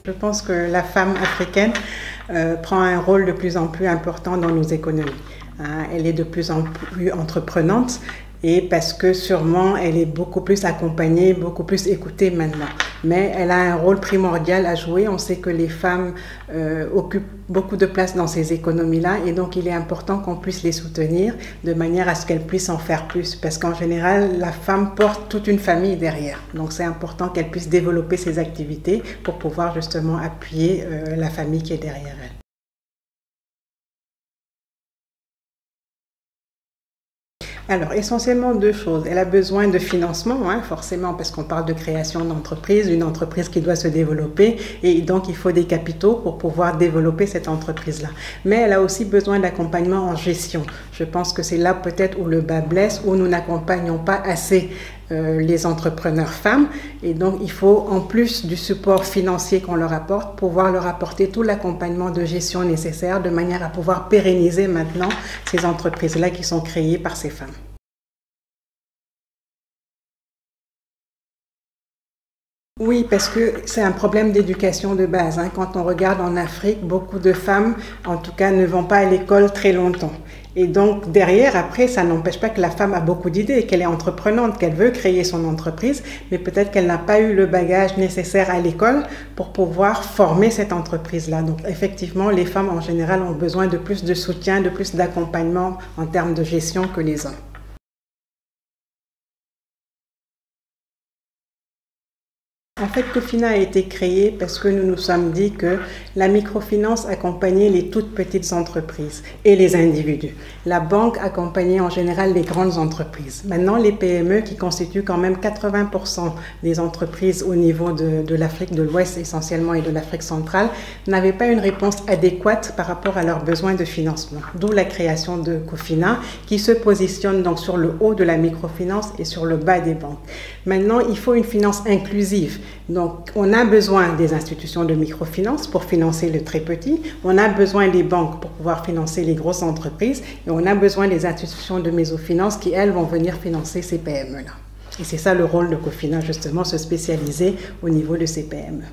Je pense que la femme africaine prend un rôle de plus en plus important dans nos économies. Elle est de plus en plus entreprenante et parce que sûrement elle est beaucoup plus accompagnée, beaucoup plus écoutée maintenant. Mais elle a un rôle primordial à jouer. On sait que les femmes occupent beaucoup de place dans ces économies-là et donc il est important qu'on puisse les soutenir de manière à ce qu'elles puissent en faire plus. Parce qu'en général, la femme porte toute une famille derrière. Donc c'est important qu'elle puisse développer ses activités pour pouvoir justement appuyer la famille qui est derrière elle. Alors, essentiellement deux choses. Elle a besoin de financement, forcément, parce qu'on parle de création d'entreprise, une entreprise qui doit se développer, et donc il faut des capitaux pour pouvoir développer cette entreprise-là. Mais elle a aussi besoin d'accompagnement en gestion. Je pense que c'est là peut-être où le bas blesse, où nous n'accompagnons pas assez les entrepreneurs femmes. Et donc, il faut, en plus du support financier qu'on leur apporte, pouvoir leur apporter tout l'accompagnement de gestion nécessaire de manière à pouvoir pérenniser maintenant ces entreprises-là qui sont créées par ces femmes. Oui, parce que c'est un problème d'éducation de base. Quand on regarde en Afrique, beaucoup de femmes, en tout cas, ne vont pas à l'école très longtemps. Et donc, derrière, après, ça n'empêche pas que la femme a beaucoup d'idées, qu'elle est entreprenante, qu'elle veut créer son entreprise, mais peut-être qu'elle n'a pas eu le bagage nécessaire à l'école pour pouvoir former cette entreprise-là. Donc, effectivement, les femmes, en général, ont besoin de plus de soutien, de plus d'accompagnement en termes de gestion que les hommes. En fait, Cofina a été créé parce que nous nous sommes dit que la microfinance accompagnait les toutes petites entreprises et les individus. La banque accompagnait en général les grandes entreprises. Maintenant, les PME, qui constituent quand même 80% des entreprises au niveau de l'Afrique de l'Ouest essentiellement et de l'Afrique centrale, n'avaient pas une réponse adéquate par rapport à leurs besoins de financement. D'où la création de Cofina, qui se positionne donc sur le haut de la microfinance et sur le bas des banques. Maintenant, il faut une finance inclusive. Donc, on a besoin des institutions de microfinance pour financer le très petit, on a besoin des banques pour pouvoir financer les grosses entreprises et on a besoin des institutions de mésofinance qui, elles, vont venir financer ces PME-là. Et c'est ça le rôle de Cofina, justement, se spécialiser au niveau de ces PME.